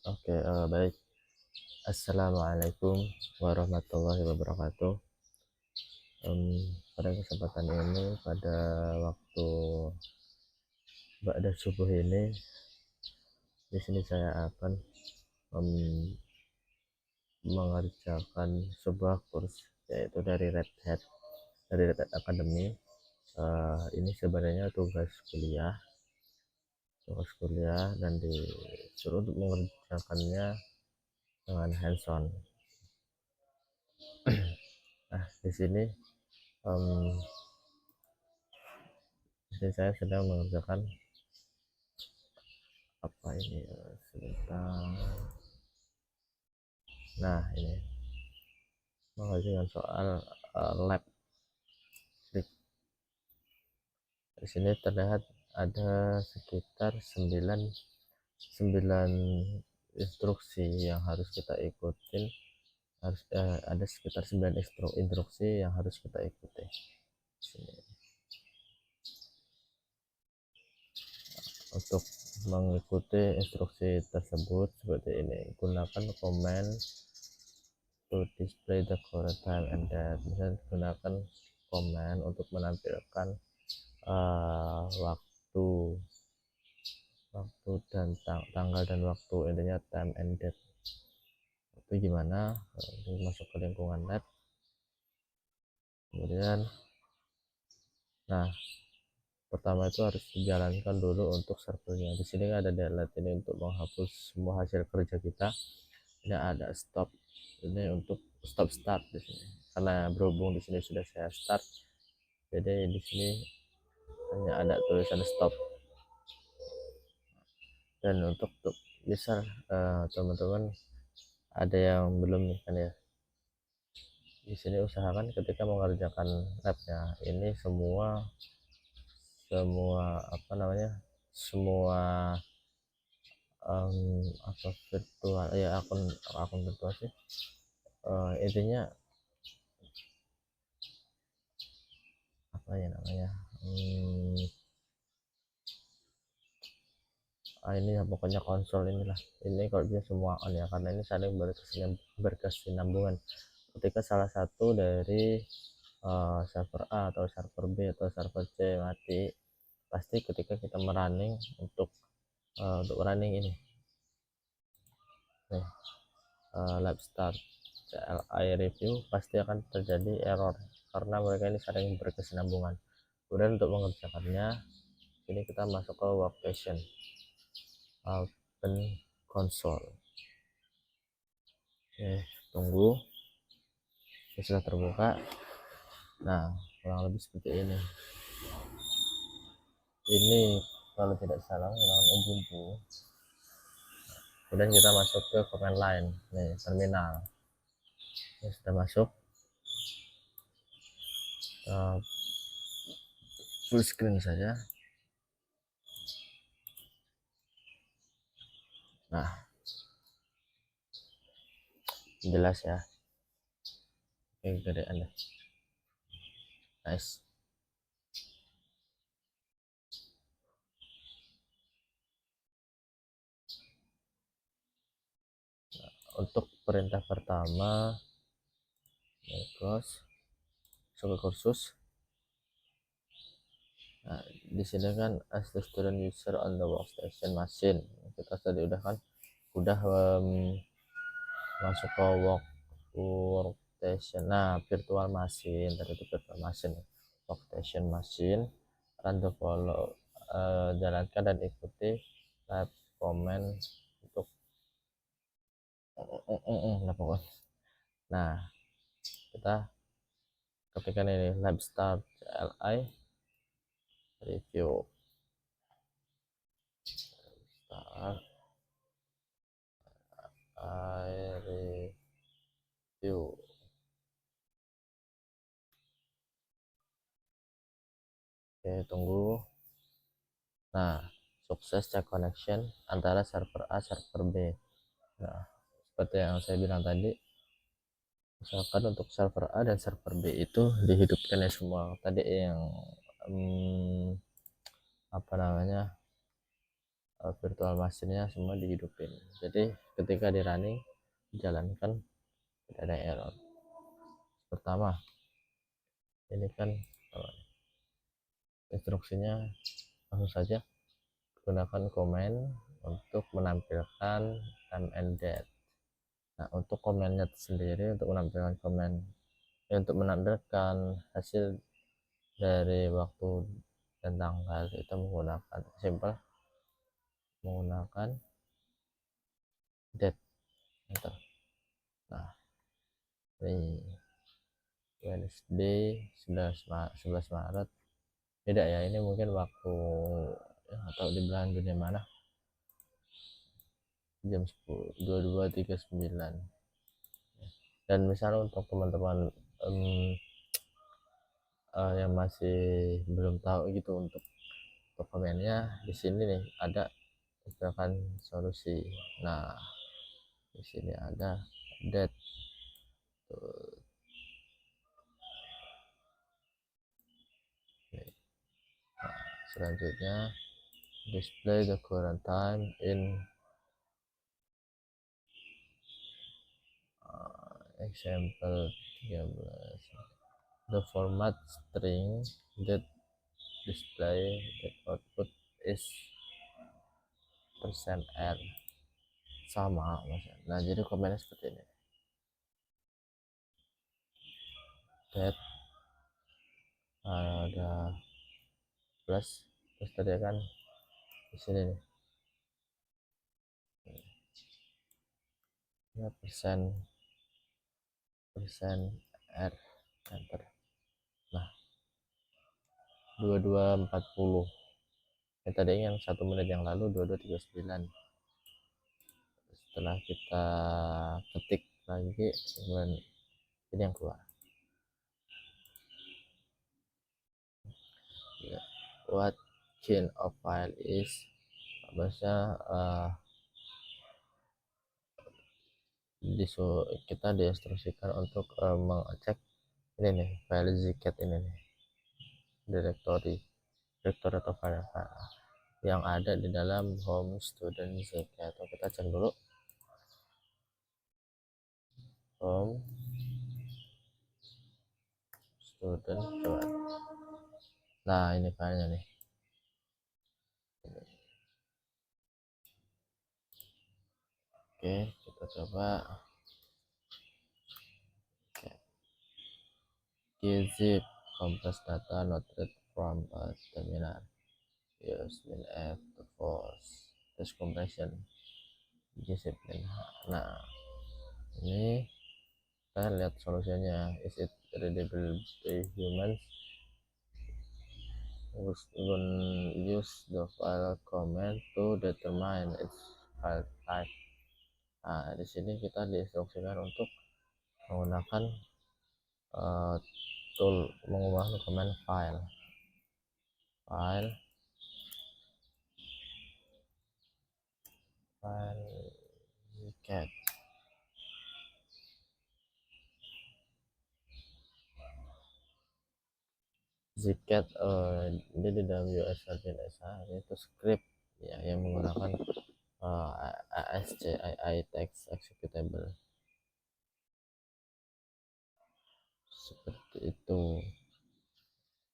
Oke, baik. Assalamualaikum warahmatullahi wabarakatuh. Pada kesempatan ini, pada waktu ba'da subuh ini, di sini saya akan mmm, mengerjakan sebuah kurs, yaitu dari Red Hat Academy. Ini sebenarnya tugas kuliah dan disuruh untuk mengerjakannya dengan hands-on. Nah, mmm, di sini saya sedang mengerjakan apa ini, sebentar. Nah, ini mengerjakan soal lab. Di sini terlihat ada sekitar 9 9 instruksi yang harus kita ikutin. Ada sekitar 9 instruksi yang harus kita ikuti. Sini. Untuk mengikuti instruksi tersebut seperti ini, gunakan command to display the correct time and date. Misalnya gunakan command untuk menampilkan waktu dan tanggal dan waktu, intinya time and date. Itu gimana? Masuk ke lingkungan lab, kemudian pertama itu harus dijalankan dulu untuk servernya. Di sini ada delete, ini untuk menghapus semua hasil kerja kita. Ini ada stop, ini untuk start di sini, karena berhubung di sini sudah saya start, jadi di sini hanya ada tulisan stop. Dan untuk misal teman-teman ada yang belum kan ya, di sini usahakan ketika mengerjakan labnya ini semua apa namanya, semua apa virtual ya, akun virtual sih, intinya apa ya namanya, ini ya pokoknya konsol inilah, ini kalau dia semua on ya, karena ini saling berkesinambungan. Ketika salah satu dari server A atau server B atau server C mati, pasti ketika kita merunning untuk running ini nih, lab start CLI review, pasti akan terjadi error karena mereka ini saling berkesinambungan. Kemudian untuk mengerjakannya, ini kita masuk ke workstation, open console. Oke, tunggu. Sudah terbuka. Nah, kurang lebih seperti ini. Ini kalau tidak salah menggunakan Ubuntu. Kemudian kita masuk ke command line, nih terminal. Ini sudah masuk. Full screen saja. Nah, jelas ya. Ini gedean deh. Nice. Untuk perintah pertama, close, masuk ke kursus. Nah, di sini kan as the student user on the workstation machine, kita tadi udah masuk ke workstation. Nah, virtual machine tadi itu virtual machine, workstation machine, run the follow, jalankan dan ikuti lab command untuk nah, kita ketika ini lab start CLI review, start review. Oke, tunggu. Nah, sukses cek connection antara server A server B. Nah, seperti yang saya bilang tadi, misalkan untuk server A dan server B itu dihidupkan ya semua. Tadi yang apa namanya, virtual machine-nya semua dihidupin. Jadi ketika di running dijalankan tidak ada error. Pertama, ini kan instruksinya langsung saja gunakan komen untuk menampilkan time and date. Nah, untuk komennya sendiri, untuk menampilkan komen untuk menampilkan hasil dari waktu dan tanggal, itu menggunakan simple, menggunakan date enter. Nah, ini Wednesday 11 Maret, tidak ya, ini mungkin waktu atau di belahan dunia mana, jam 22.39. Dan misalnya untuk teman-teman yang masih belum tahu gitu untuk komennya, di sini nih ada misalkan solusi. Nah, di sini ada date. Nah, selanjutnya display the current time in example 13. The format string that display that output is %r, sama maksudnya. Nah, jadi komennya seperti ini, that ada plus, terus tadi kan di sini nih ya, persen r enter. Nah, 22.40, tadi yang 1 menit yang lalu 22.39. Setelah kita ketik lagi, kemudian ini yang keluar. What kind of file is, bahasa kita diinstruksikan untuk mengecek ini nih, file zcat ini nih, directory atau file yang ada di dalam home student zcat. Atau kita cek dulu home student, coba. Nah, ini filenya nih. Oke, kita coba gzip compress data not read from a terminal, use minf to force test compression gzip. Nah, ini kita lihat solusinya. Is it readable by humans? Use the file command to determine its file type. Nah, di sini kita diinstruksikan untuk menggunakan tool, mengubah command file zcat. Zcat ini di dalam US Argenesa itu script ya yang menggunakan ASCII text executable seperti itu.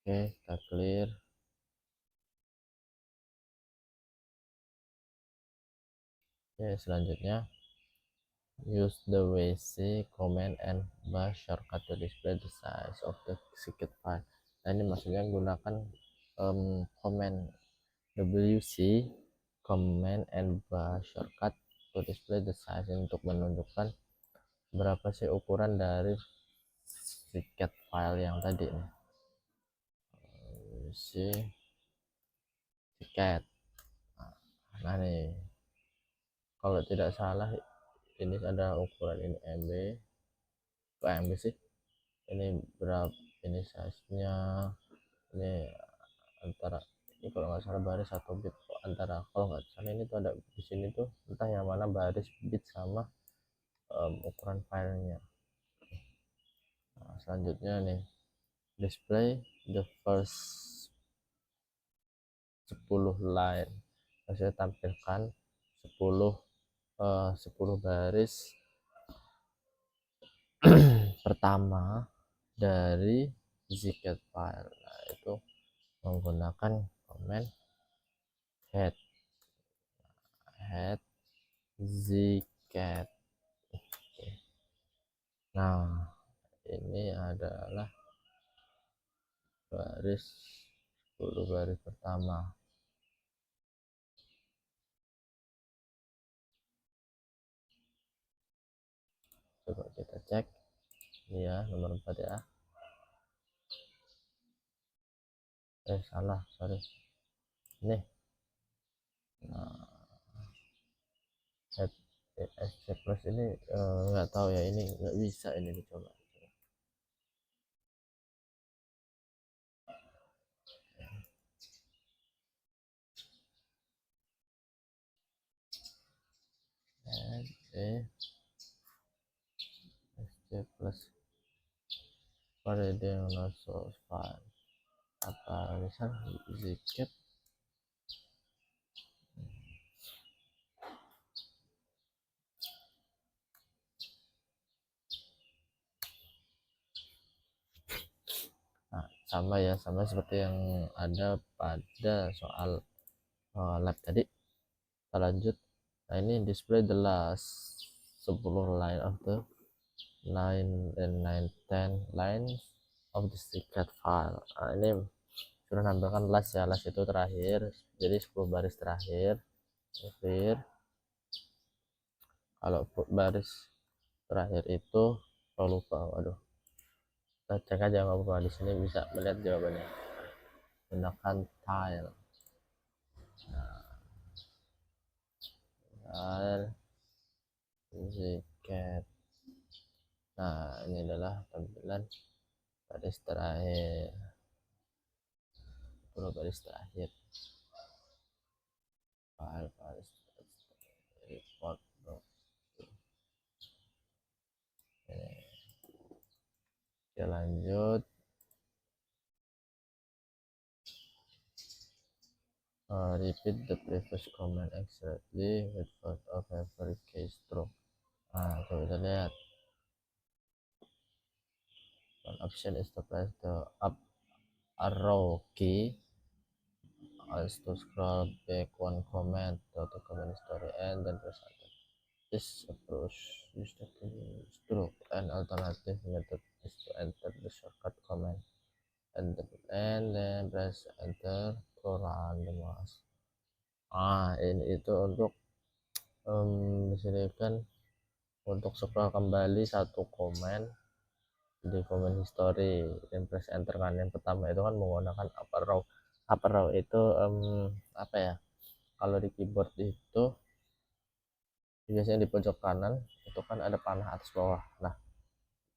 Oke, kita clear. Oke, selanjutnya use the wc command and bash shortcut to display the size of the zcat file. Nah, ini maksudnya gunakan command wc command and bash shortcut to display the size untuk menunjukkan berapa sih ukuran dari zcat file yang tadi nih. Zcat. Nah, nih kalau tidak salah ini ada ukuran ini MB, kok MB sih, ini berapa, ini size nya ini antara, ini kalau nggak salah baris 1 bit, antara, kalau nggak salah ini tuh ada di sini tuh entah yang mana baris bit sama ukuran filenya. Nah, selanjutnya nih display the first 10 line saya tampilkan 10 baris pertama dari zcat file. Nah, itu menggunakan komen head zcat. Nah, ini adalah baris 10 baris pertama. Coba kita cek ya, nomor 4 ya. Salah, sorry. Nih. Nah, SC plus ini nggak tahu ya, ini nggak bisa ini dicoba. SC plus pada dia yang source file apa misal zcat. Nah, sama ya, sama seperti yang ada pada soal lab tadi. Kita lanjut. Nah, ini display the last 10 line of the 9 and 9 10 lines of the zcat file. Nah, ini sudah nampilkan last ya, last itu terakhir, jadi 10 baris terakhir. Kalau baris terakhir itu kalau lupa, waduh, kita cek aja nggak apa-apa. Di sini bisa melihat jawabannya gunakan tile. Zcat. Nah, ini adalah tampilan baris terakhir, 10 baris terakhir file baris report. Oke, lanjut. Repeat the previous command exactly with first of every keystroke. Nah, coba kita lihat. One option is to press the up arrow key as to scroll back one comment to the command story and then press enter. This approach use the keystroke. An alternative method is to enter the shortcut command and then press enter to run the mouse. Ini itu untuk disini kan untuk scroll kembali satu komen di komen history dan press enter kan. Yang pertama itu kan menggunakan upper row itu apa ya, kalau di keyboard itu biasanya di pojok kanan itu kan ada panah atas bawah. Nah,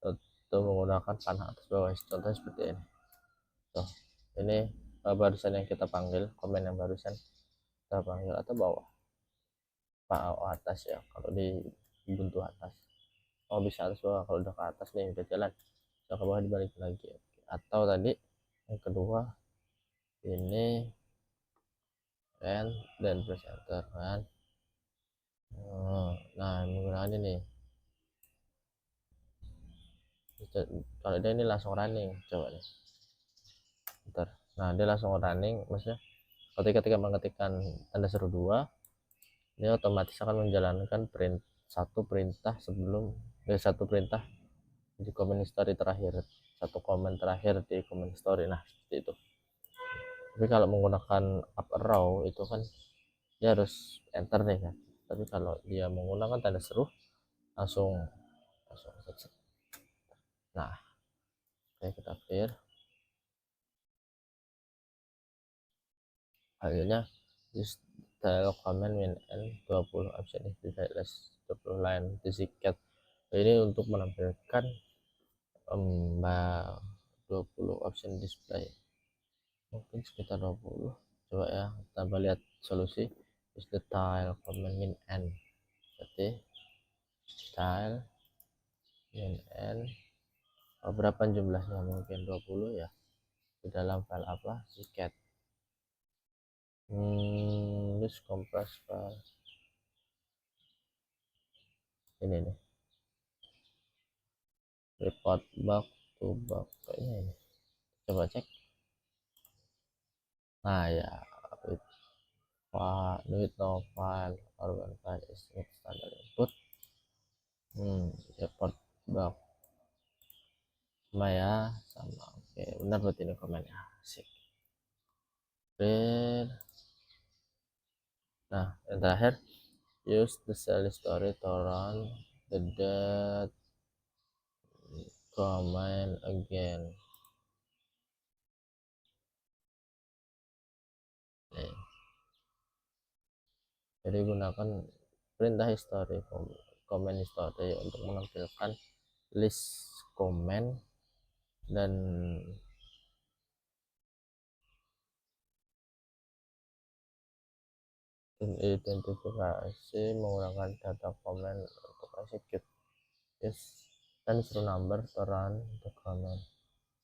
itu menggunakan panah atas bawah, contohnya seperti ini tuh. Ini barusan yang kita panggil, komen yang barusan kita panggil, atau bawah atas ya kalau di buntu atas. Bisa atas bawah, kalau udah ke atas nih udah jalan, udah ke bawah dibalik lagi. Atau tadi yang kedua ini and dan press enter kan. Nah, menggunakan ini kalau dia ini langsung running, coba nih bentar. Nah, dia langsung running, maksudnya ketika mengetikkan tanda seru 2, ini otomatis akan menjalankan satu perintah sebelum satu perintah di comment history terakhir, satu komen terakhir di comment history. Nah, seperti itu. Tapi kalau menggunakan up arrow itu kan dia harus enter nih kan. Tapi kalau dia menggunakan tanda seru langsung. Nah, oke, kita clear. Akhirnya use style command min n 20 option is divided less 20 line di zcat. Ini untuk menampilkan 20 option display, mungkin sekitar 20. Coba ya, kita lihat solusi. Use the tile command min n, berarti tile min n berapa jumlahnya, mungkin 20 ya, di dalam file apa zcat. This compress file ini nih, report bug to bug kayaknya ini, coba cek. Nah ya, with file with no file or one file is not standard input. Report bug sama ya, sama. Oke, benar berarti ini komennya. Asik. Nah, yang terakhir, use the cell history to run the that command again. Nih. Jadi gunakan perintah history, command history untuk menampilkan list komen dan identifikasi menggunakan data komen untuk execute. Yes, dan suruh number to run the command.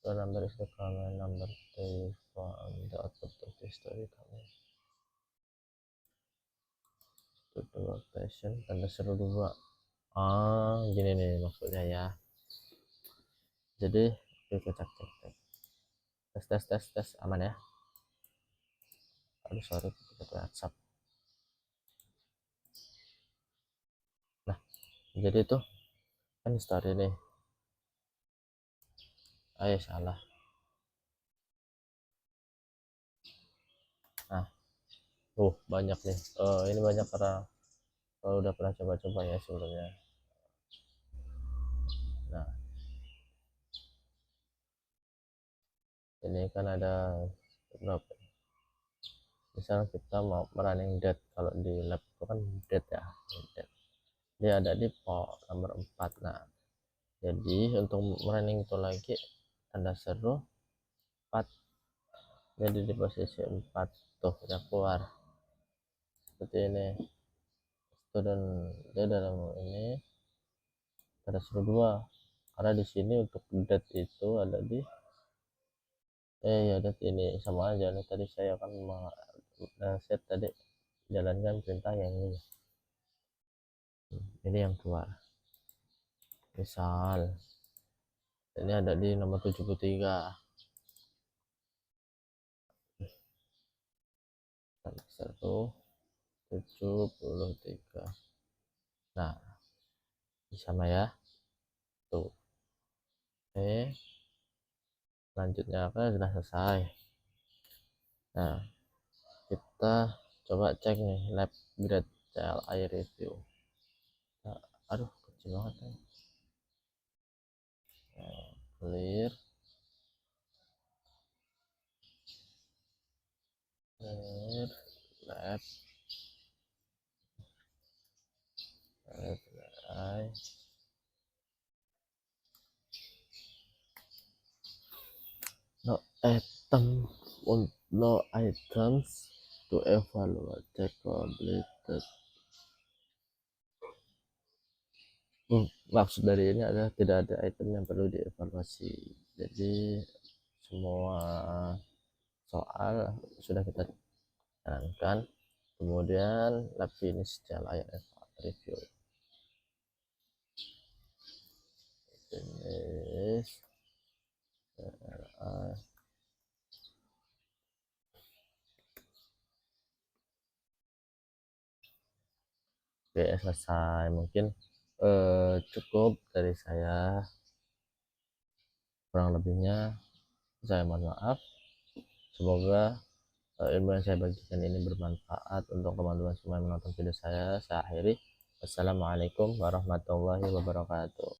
The number is the command number to from the output of the history command. To the workstation tanda seru 2. Gini nih maksudnya ya. Jadi kita cek tes aman ya. Aduh sorry, kita WhatsApp. Nah, jadi itu kan history nih. Ayo salah. Nah, banyak nih. Ini banyak karena kalau udah pernah coba-coba ya sebelumnya. Nah, ini kan ada berapa? Misalnya kita mau running date, kalau di lab itu kan date ya, date. Dia ada di port nomor 4. Nah, jadi untuk running itu lagi tanda seru 4, jadi di posisi 4 tuh udah keluar seperti ini. Dan dia dalam ini tanda seru 2 karena di sini untuk date itu ada di ya date ini sama aja nih. Tadi saya akan set tadi jalankan perintah yang ini yang keluar. Misal ini ada di nomor 73. Satu 73. Nah, sama ya tuh. Selanjutnya apa, sudah selesai. Nah, kita coba cek nih lab grade CLI review. Nah, aduh kecil banget ya. Clear lab no item no items to evaluate check completed. Maksud dari ini adalah tidak ada item yang perlu dievaluasi. Jadi semua soal sudah kita jalankan. Kemudian lab finish CLI review. Finish CLI. Oke, selesai. Mungkin cukup dari saya. Kurang lebihnya saya mohon maaf. Semoga ilmu yang saya bagikan ini bermanfaat untuk teman-teman semua yang menonton video saya. Saya akhiri. Wassalamualaikum warahmatullahi wabarakatuh.